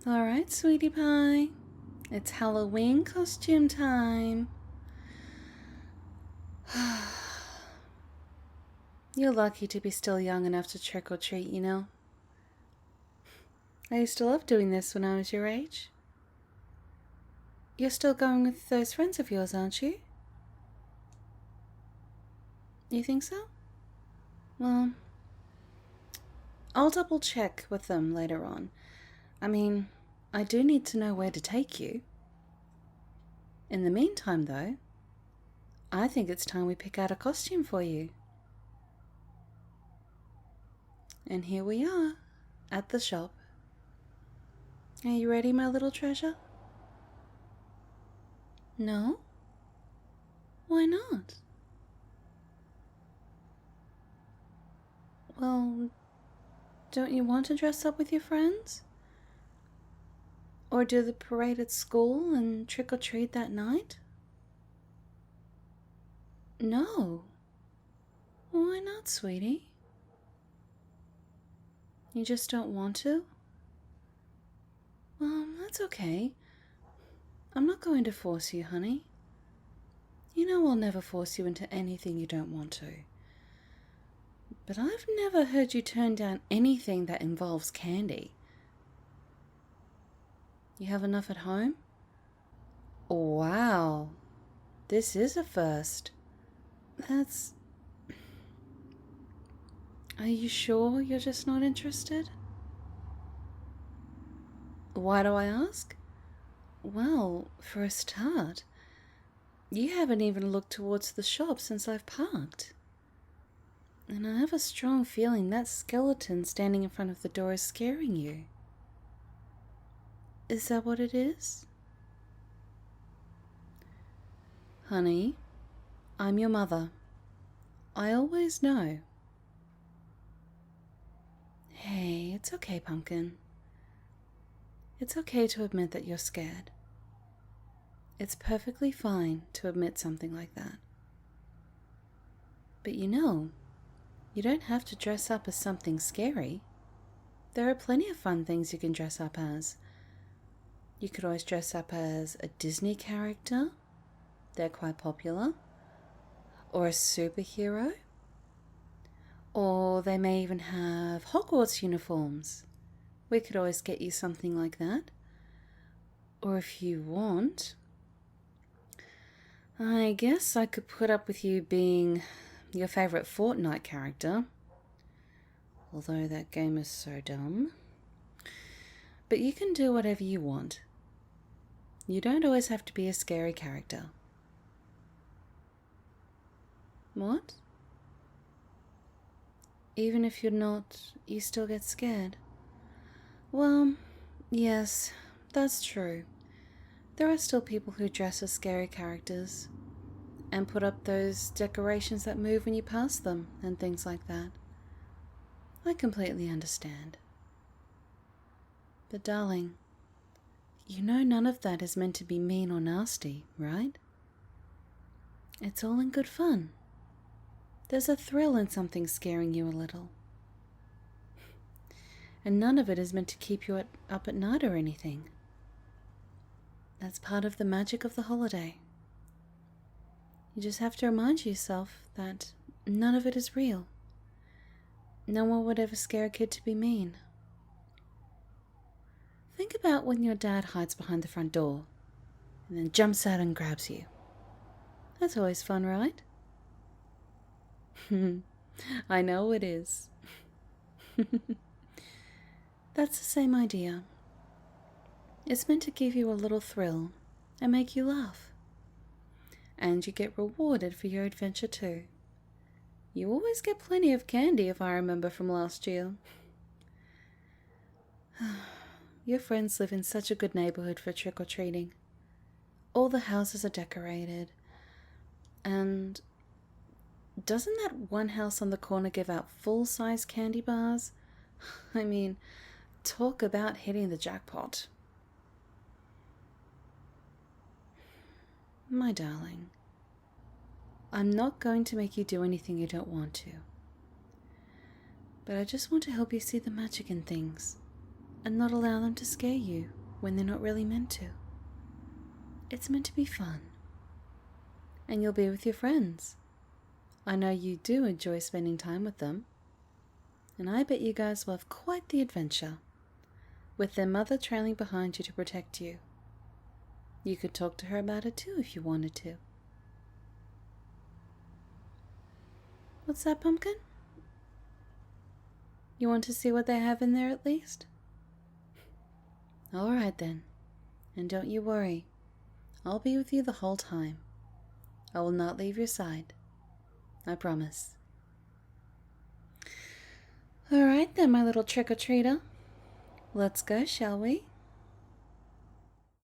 Alright, sweetie pie. It's Halloween costume time. You're lucky to be still young enough to trick or treat, you know. I used to love doing this when I was your age. You're still going with those friends of yours, aren't you? You think so? Well, I'll double check with them later on. I mean, I do need to know where to take you. In the meantime, though, I think it's time we pick out a costume for you. And here we are, at the shop. Are you ready, my little treasure? No? Why not? Well, don't you want to dress up with your friends? Or do the parade at school and trick or treat that night? No. Why not, sweetie? You just don't want to? Well, that's okay. I'm not going to force you, honey. You know I'll never force you into anything you don't want to. But I've never heard you turn down anything that involves candy. You have enough at home? Wow. This is a first. That's... Are you sure you're just not interested? Why do I ask? Well, for a start, you haven't even looked towards the shop since I've parked. And I have a strong feeling that skeleton standing in front of the door is scaring you. Is that what it is? Honey, I'm your mother. I always know. Hey, it's okay, Pumpkin. It's okay to admit that you're scared. It's perfectly fine to admit something like that. But you know, you don't have to dress up as something scary. There are plenty of fun things you can dress up as. You could always dress up as a Disney character. They're quite popular. Or a superhero. Or they may even have Hogwarts uniforms. We could always get you something like that. Or if you want, I guess I could put up with you being your favourite Fortnite character. Although that game is so dumb. But you can do whatever you want. You don't always have to be a scary character. What? Even if you're not, you still get scared? Well, yes, that's true. There are still people who dress as scary characters and put up those decorations that move when you pass them and things like that. I completely understand. But darling, you know none of that is meant to be mean or nasty, right? It's all in good fun. There's a thrill in something scaring you a little. And none of it is meant to keep you up at night or anything. That's part of the magic of the holiday. You just have to remind yourself that none of it is real. No one would ever scare a kid to be mean. Think about when your dad hides behind the front door and then jumps out and grabs you. That's always fun, right? I know it is. That's the same idea. It's meant to give you a little thrill and make you laugh. And you get rewarded for your adventure too. You always get plenty of candy, if I remember from last year. Your friends live in such a good neighborhood for trick-or-treating. All the houses are decorated. And doesn't that one house on the corner give out full-size candy bars? I mean, talk about hitting the jackpot. My darling, I'm not going to make you do anything you don't want to. But I just want to help you see the magic in things. and not allow them to scare you when they're not really meant to. It's meant to be fun. And you'll be with your friends. I know you do enjoy spending time with them. And I bet you guys will have quite the adventure, with their mother trailing behind you to protect you. You could talk to her about it too if you wanted to. What's that, Pumpkin? You want to see what they have in there at least? Alright then. And don't you worry. I'll be with you the whole time. I will not leave your side. I promise. Alright then, my little trick-or-treater. Let's go, shall we?